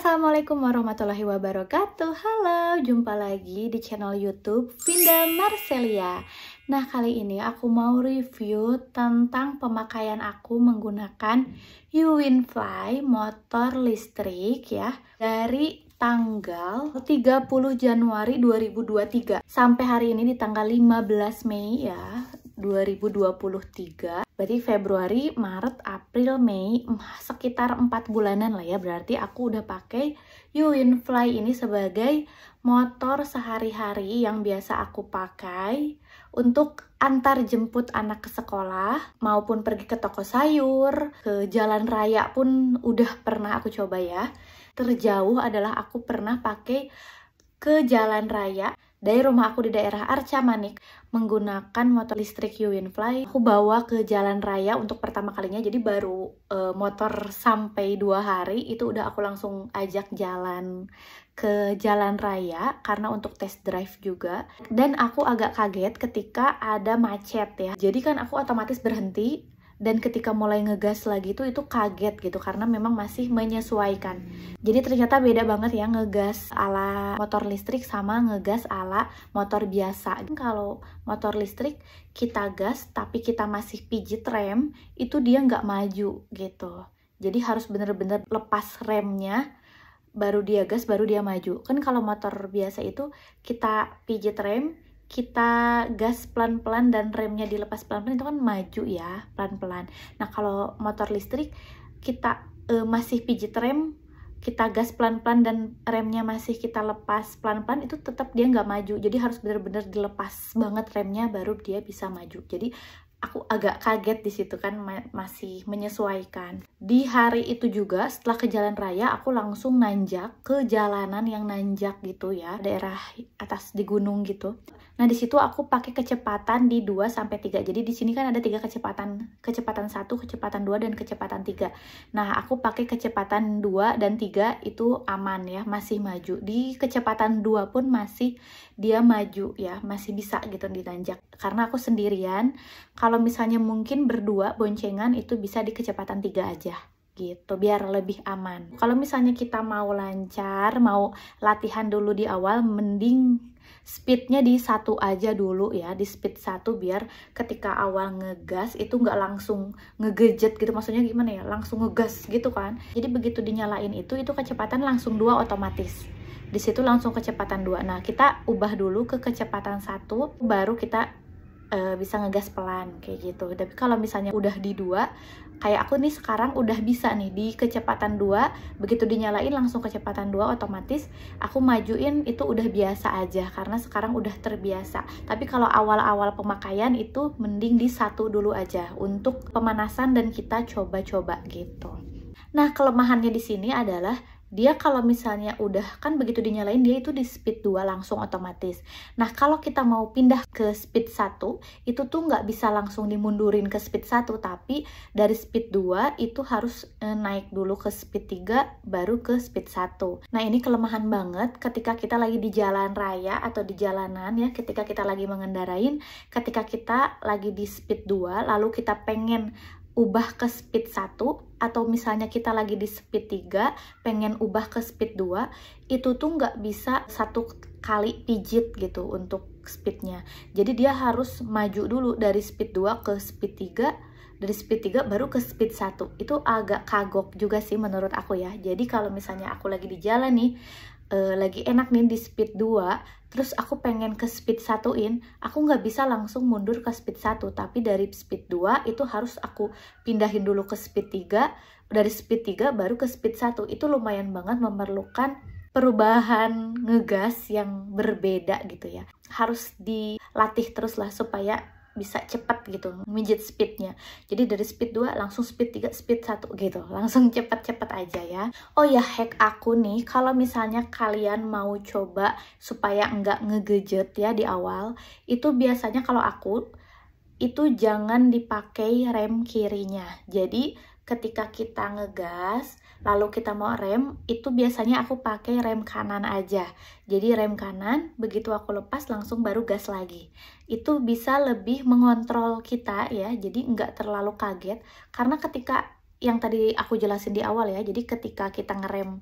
Assalamualaikum warahmatullahi wabarakatuh. Halo, jumpa lagi di channel YouTube Vinda Marcelia. Nah, kali ini aku mau review tentang pemakaian aku menggunakan Uwinfly motor listrik ya, dari tanggal 30 Januari 2023 sampai hari ini di tanggal 15 Mei ya 2023. Berarti Februari, Maret, April, Mei, sekitar 4 bulanan lah ya. Berarti aku udah pakai Uwinfly ini sebagai motor sehari-hari yang biasa aku pakai untuk antar jemput anak ke sekolah maupun pergi ke toko sayur, ke jalan raya pun udah pernah aku coba ya. Terjauh adalah aku pernah pakai ke jalan raya dari rumah aku di daerah Arca Manik menggunakan motor listrik Uwinfly. Aku bawa ke jalan raya untuk pertama kalinya, jadi baru motor sampai 2 hari itu udah aku langsung ajak jalan ke jalan raya karena untuk test drive juga. Dan aku agak kaget ketika ada macet ya, jadi kan aku otomatis berhenti. Dan ketika mulai ngegas lagi itu kaget gitu karena memang masih menyesuaikan. Jadi ternyata beda banget ya ngegas ala motor listrik sama ngegas ala motor biasa. Kalau motor listrik kita gas tapi kita masih pijit rem, itu dia nggak maju gitu. Jadi harus bener-bener lepas remnya baru dia gas, baru dia maju. Kan kalau motor biasa itu kita pijit rem, kita gas pelan-pelan dan remnya dilepas pelan-pelan, itu kan maju ya pelan-pelan. Nah kalau motor listrik kita masih pijit rem, kita gas pelan-pelan dan remnya masih kita lepas pelan-pelan, itu tetap dia nggak maju. Jadi harus benar-benar dilepas banget remnya baru dia bisa maju. Jadi aku agak kaget di situ kan, masih menyesuaikan. Di hari itu juga setelah ke jalan raya aku langsung nanjak ke jalanan yang nanjak gitu ya, daerah atas di gunung gitu. Nah di situ aku pakai kecepatan di 2 sampai 3. Jadi di sini kan ada 3 kecepatan. Kecepatan 1, kecepatan 2 dan kecepatan 3. Nah, aku pakai kecepatan 2 dan 3 itu aman ya, masih maju. Di kecepatan 2 pun masih dia maju ya, masih bisa gitu ditanjak. Karena aku sendirian. Kalau misalnya mungkin berdua boncengan itu bisa di kecepatan 3 aja gitu, biar lebih aman. Kalau misalnya kita mau lancar, mau latihan dulu di awal, mending speednya di 1 aja dulu ya, di speed 1 biar ketika awal ngegas itu nggak langsung ngegejet gitu, maksudnya gimana ya, langsung ngegas gitu kan. Jadi begitu dinyalain itu kecepatan langsung 2 otomatis. Di situ langsung kecepatan 2. Nah, kita ubah dulu ke kecepatan 1 baru kita bisa ngegas pelan kayak gitu. Tapi kalau misalnya udah di 2, kayak aku nih sekarang udah bisa nih di kecepatan 2, begitu dinyalain langsung kecepatan 2 otomatis aku majuin itu udah biasa aja karena sekarang udah terbiasa. Tapi kalau awal-awal pemakaian itu mending di 1 dulu aja untuk pemanasan dan kita coba-coba gitu. Nah, kelemahannya di sini adalah dia kalau misalnya udah kan begitu dinyalain dia itu di speed 2 langsung otomatis. Nah kalau kita mau pindah ke speed 1 itu tuh nggak bisa langsung dimundurin ke speed 1, tapi dari speed 2 itu harus naik dulu ke speed 3 baru ke speed 1. Nah ini kelemahan banget ketika kita lagi di jalan raya atau di jalanan ya, ketika kita lagi mengendarain, ketika kita lagi di speed 2 lalu kita pengen ubah ke speed 1 atau misalnya kita lagi di speed 3 pengen ubah ke speed 2 itu tuh nggak bisa 1 kali pijit gitu untuk speednya. Jadi dia harus maju dulu dari speed 2 ke speed 3, dari speed 3 baru ke speed 1. Itu agak kagok juga sih menurut aku ya. Jadi kalau misalnya aku lagi di jalan nih, lagi enak nih di speed 2 terus aku pengen ke speed 1-in, aku nggak bisa langsung mundur ke speed 1, tapi dari speed 2 itu harus aku pindahin dulu ke speed 3, dari speed 3 baru ke speed 1. Itu lumayan banget memerlukan perubahan ngegas yang berbeda gitu ya. Harus dilatih terus lah supaya bisa cepat gitu mijit speednya. Jadi dari speed 2 langsung speed 3, speed 1 gitu, langsung cepet-cepet aja ya. Oh ya, hack aku nih, kalau misalnya kalian mau coba supaya nggak ngegejet ya di awal, itu biasanya kalau aku itu jangan dipakai rem kirinya. Jadi ketika kita ngegas lalu kita mau rem, itu biasanya aku pakai rem kanan aja. Jadi rem kanan, begitu aku lepas langsung baru gas lagi. Itu bisa lebih mengontrol kita ya, jadi nggak terlalu kaget. Karena ketika yang tadi aku jelasin di awal ya, jadi ketika kita ngerem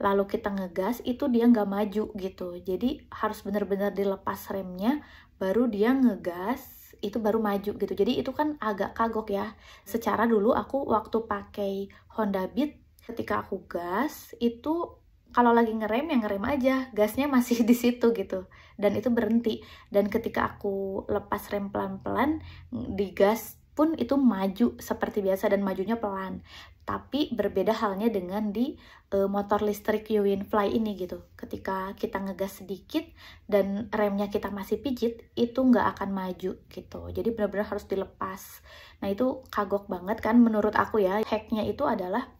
lalu kita ngegas, itu dia nggak maju gitu. Jadi harus benar-benar dilepas remnya, baru dia ngegas, itu baru maju gitu. Jadi itu kan agak kagok ya. Secara dulu aku waktu pakai Honda Beat, ketika aku gas, itu kalau lagi ngerem ya ngerem aja, gasnya masih di situ gitu, dan itu berhenti. Dan ketika aku lepas rem pelan-pelan, digas pun itu maju seperti biasa dan majunya pelan. Tapi berbeda halnya dengan di motor listrik Uwinfly ini gitu. Ketika kita ngegas sedikit dan remnya kita masih pijit, itu nggak akan maju gitu. Jadi benar-benar harus dilepas. Nah itu kagok banget kan menurut aku ya. Hacknya itu adalah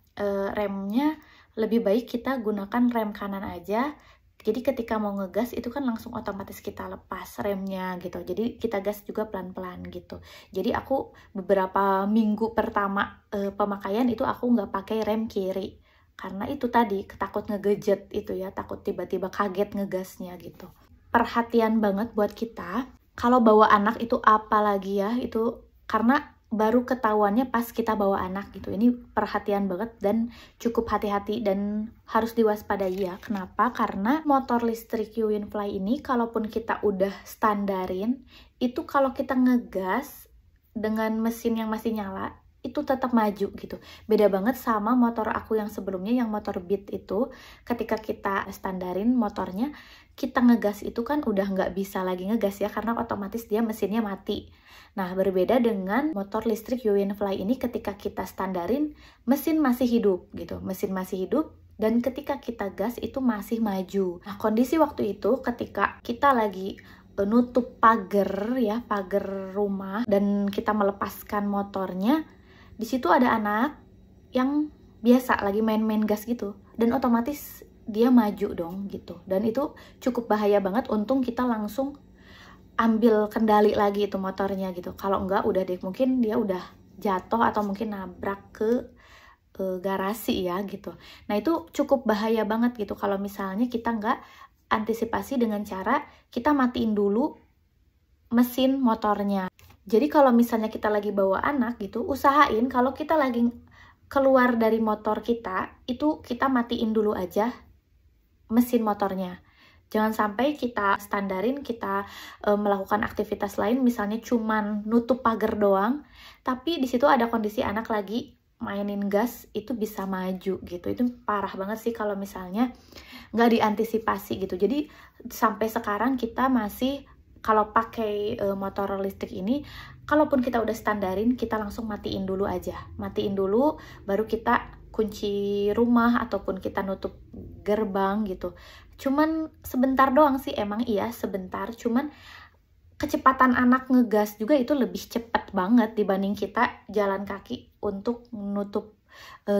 remnya lebih baik kita gunakan rem kanan aja. Jadi ketika mau ngegas itu kan langsung otomatis kita lepas remnya gitu. Jadi kita gas juga pelan-pelan gitu. Jadi aku beberapa minggu pertama pemakaian itu aku nggak pakai rem kiri. Karena itu tadi takut ngegejet itu ya, takut tiba-tiba kaget ngegasnya gitu. Perhatian banget buat kita. Kalau bawa anak itu apalagi ya, itu karena baru ketahuannya pas kita bawa anak gitu. Ini perhatian banget dan cukup hati-hati dan harus diwaspadai ya. Kenapa? Karena motor listrik Uwinfly ini kalaupun kita udah standarin, itu kalau kita ngegas dengan mesin yang masih nyala, itu tetap maju gitu. Beda banget sama motor aku yang sebelumnya, yang motor Beat itu. Ketika kita standarin motornya, kita ngegas itu kan udah nggak bisa lagi ngegas ya, karena otomatis dia mesinnya mati. Nah, berbeda dengan motor listrik Uwinfly ini, ketika kita standarin, mesin masih hidup gitu. Mesin masih hidup, dan ketika kita gas itu masih maju. Nah, kondisi waktu itu ketika kita lagi nutup pagar ya, pagar rumah, dan kita melepaskan motornya, di situ ada anak yang biasa lagi main-main gas gitu, dan otomatis dia maju dong gitu. Dan itu cukup bahaya banget. Untung kita langsung ambil kendali lagi itu motornya gitu. Kalau enggak udah deh, mungkin dia udah jatuh atau mungkin nabrak ke garasi ya gitu. Nah itu cukup bahaya banget gitu kalau misalnya kita nggak antisipasi dengan cara kita matiin dulu mesin motornya. Jadi kalau misalnya kita lagi bawa anak gitu, usahain kalau kita lagi keluar dari motor kita, itu kita matiin dulu aja mesin motornya. Jangan sampai kita standarin, kita melakukan aktivitas lain, misalnya cuman nutup pagar doang, tapi di situ ada kondisi anak lagi mainin gas, itu bisa maju gitu. Itu parah banget sih kalau misalnya nggak diantisipasi gitu. Jadi sampai sekarang kita masih, kalau pakai motor listrik ini, kalaupun kita udah standarin, kita langsung matiin dulu aja. Matiin dulu, baru kita kunci rumah ataupun kita nutup gerbang gitu. Cuman sebentar doang sih, emang iya sebentar, cuman kecepatan anak ngegas juga itu lebih cepat banget dibanding kita jalan kaki untuk menutup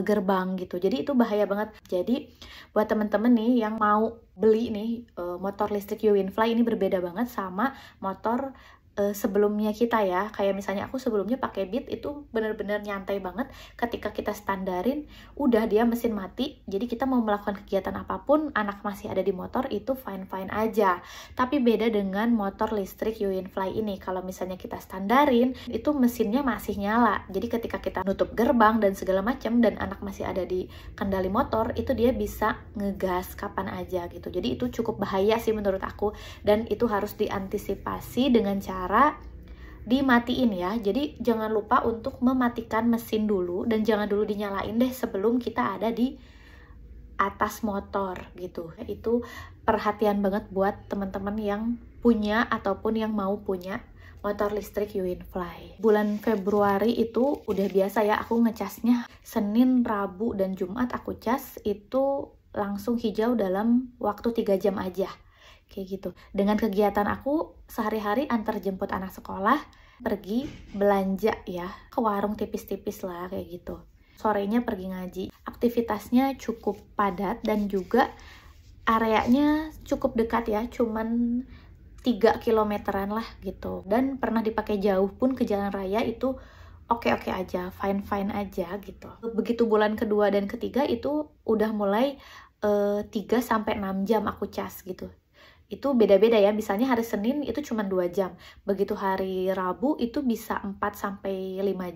gerbang gitu. Jadi itu bahaya banget. Jadi buat temen-temen nih yang mau beli nih motor listrik Uwinfly, ini berbeda banget sama motor sebelumnya kita ya. Kayak misalnya aku sebelumnya pakai Beat, itu bener-bener nyantai banget. Ketika kita standarin, udah dia mesin mati, jadi kita mau melakukan kegiatan apapun, anak masih ada di motor, itu fine-fine aja. Tapi beda dengan motor listrik Uwinfly ini. Kalau misalnya kita standarin, itu mesinnya masih nyala. Jadi ketika kita nutup gerbang dan segala macam, dan anak masih ada di kendali motor, itu dia bisa ngegas kapan aja gitu. Jadi itu cukup bahaya sih menurut aku, dan itu harus diantisipasi dengan cara dimatiin ya. Jadi jangan lupa untuk mematikan mesin dulu, dan jangan dulu dinyalain deh sebelum kita ada di atas motor gitu. Itu perhatian banget buat teman-teman yang punya ataupun yang mau punya motor listrik Uwinfly. Bulan Februari itu udah biasa ya aku ngecasnya. Senin, Rabu, dan Jumat aku cas itu langsung hijau dalam waktu 3 jam aja. Kayak gitu. Dengan kegiatan aku sehari-hari antar jemput anak sekolah, pergi belanja ya, ke warung tipis-tipis lah kayak gitu. Sorenya pergi ngaji. Aktivitasnya cukup padat dan juga areanya cukup dekat ya, cuman 3 kilometeran lah gitu. Dan pernah dipakai jauh pun ke jalan raya itu oke-oke aja, fine-fine aja gitu. Begitu bulan kedua dan ketiga itu udah mulai 3-6 jam aku cas gitu. Itu beda-beda ya, misalnya hari Senin itu cuma 2 jam, begitu hari Rabu itu bisa 4-5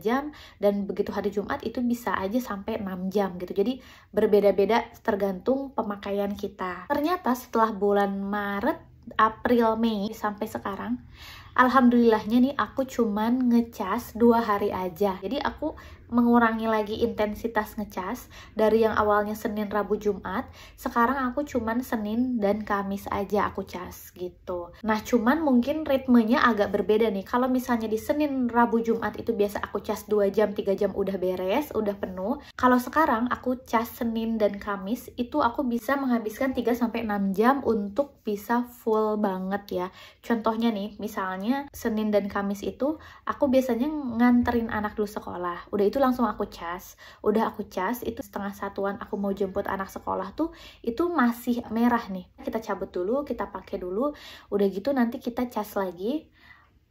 jam, dan begitu hari Jumat itu bisa aja sampai 6 jam gitu. Jadi berbeda-beda tergantung pemakaian kita. Ternyata setelah bulan Maret, April, Mei sampai sekarang, alhamdulillahnya nih aku cuman ngecas 2 hari aja. Jadi aku mengurangi lagi intensitas ngecas dari yang awalnya Senin, Rabu, Jumat. Sekarang aku cuman Senin dan Kamis aja aku cas gitu. Nah cuman mungkin ritmenya agak berbeda nih. Kalau misalnya di Senin, Rabu, Jumat itu biasa aku cas 2 jam, 3 jam udah beres, udah penuh. Kalau sekarang aku cas Senin dan Kamis itu aku bisa menghabiskan 3-6 jam untuk bisa full banget ya. Contohnya nih, misalnya Senin dan Kamis itu aku biasanya nganterin anak dulu sekolah. Udah itu langsung aku cas. Udah aku cas, itu 12:30 aku mau jemput anak sekolah tuh, itu masih merah nih. Kita cabut dulu, kita pakai dulu. Udah gitu nanti kita cas lagi.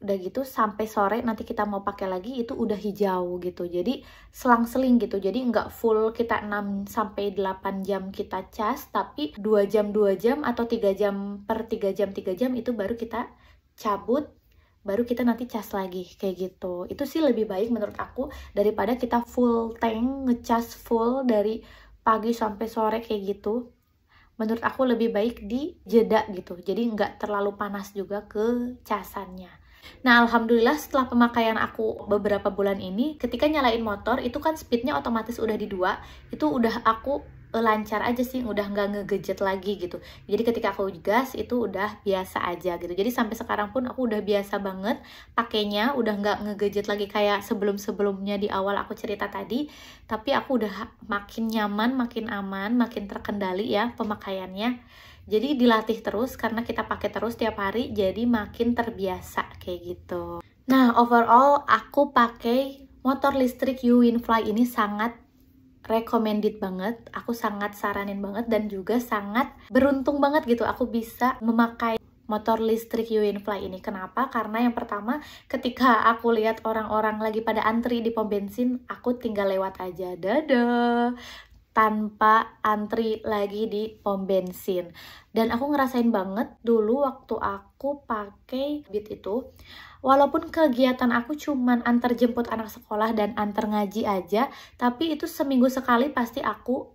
Udah gitu sampai sore nanti kita mau pakai lagi itu udah hijau gitu. Jadi selang-seling gitu. Jadi nggak full kita 6-8 jam kita cas, tapi 2 jam 2 jam atau 3 jam per 3 jam 3 jam itu baru kita cabut, baru kita nanti cas lagi kayak gitu. Itu sih lebih baik menurut aku daripada kita full tank ngecas full dari pagi sampai sore kayak gitu. Menurut aku lebih baik di jeda gitu, jadi nggak terlalu panas juga ke casannya. Nah alhamdulillah setelah pemakaian aku beberapa bulan ini, ketika nyalain motor itu kan speednya otomatis udah di 2, itu udah aku lancar aja sih, udah nggak ngegejet lagi gitu. Jadi ketika aku gas itu udah biasa aja gitu. Jadi sampai sekarang pun aku udah biasa banget pakainya, udah nggak ngegejet lagi kayak sebelum-sebelumnya di awal aku cerita tadi. Tapi aku udah makin nyaman, makin aman, makin terkendali ya pemakaiannya. Jadi dilatih terus karena kita pakai terus tiap hari, jadi makin terbiasa kayak gitu. Nah overall aku pakai motor listrik Uwinfly ini sangat recommended banget, aku sangat saranin banget, dan juga sangat beruntung banget gitu aku bisa memakai motor listrik Uwinfly ini. Kenapa? Karena yang pertama, ketika aku lihat orang-orang lagi pada antri di pom bensin, aku tinggal lewat aja, dadah, tanpa antri lagi di pom bensin. Dan aku ngerasain banget dulu waktu aku pakai Bit itu, walaupun kegiatan aku cuman antar jemput anak sekolah dan antar ngaji aja, tapi itu seminggu sekali pasti aku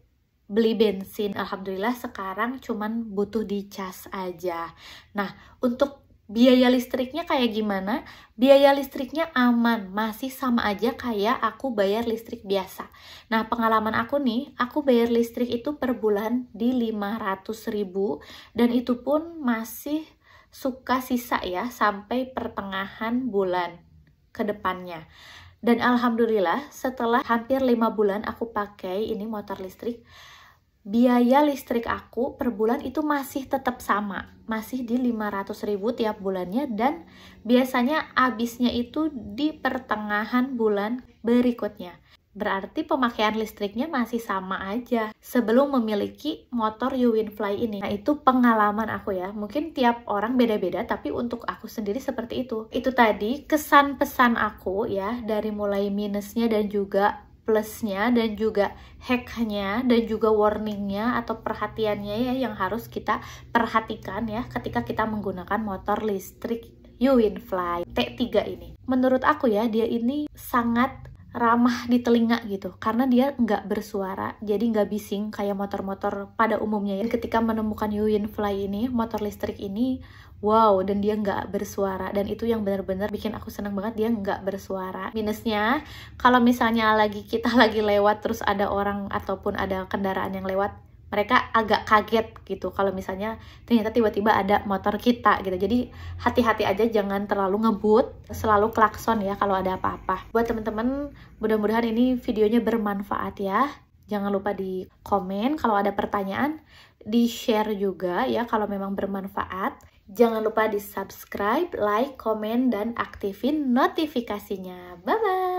beli bensin. Alhamdulillah sekarang cuman butuh dicas aja. Nah, untuk biaya listriknya kayak gimana? Biaya listriknya aman, masih sama aja kayak aku bayar listrik biasa. Nah, pengalaman aku nih, aku bayar listrik itu per bulan di 500.000, dan itu pun masih suka sisa ya sampai pertengahan bulan ke depannya. Dan alhamdulillah setelah hampir 5 bulan aku pakai ini motor listrik, biaya listrik aku per bulan itu masih tetap sama, masih di 500.000 tiap bulannya, dan biasanya habisnya itu di pertengahan bulan berikutnya. Berarti pemakaian listriknya masih sama aja sebelum memiliki motor Uwinfly ini. Nah itu pengalaman aku ya, mungkin tiap orang beda-beda, tapi untuk aku sendiri seperti itu. Itu tadi kesan pesan aku ya, dari mulai minusnya dan juga plusnya, dan juga hacknya, dan juga warningnya atau perhatiannya ya yang harus kita perhatikan ya ketika kita menggunakan motor listrik Uwinfly T3 ini. Menurut aku ya, dia ini sangat ramah di telinga gitu, karena dia nggak bersuara, jadi nggak bising kayak motor-motor pada umumnya ya. Ketika menemukan Uwinfly ini, motor listrik ini, wow, dan dia nggak bersuara, dan itu yang benar-benar bikin aku seneng banget, dia nggak bersuara. Minusnya, kalau misalnya kita lagi lewat terus ada orang ataupun ada kendaraan yang lewat, mereka agak kaget gitu kalau misalnya ternyata tiba-tiba ada motor kita gitu. Jadi hati-hati aja, jangan terlalu ngebut, selalu klakson ya kalau ada apa-apa. Buat temen-temen, mudah-mudahan ini videonya bermanfaat ya. Jangan lupa di komen kalau ada pertanyaan, di share juga ya kalau memang bermanfaat. Jangan lupa di subscribe, like, komen, dan aktifin notifikasinya. Bye-bye!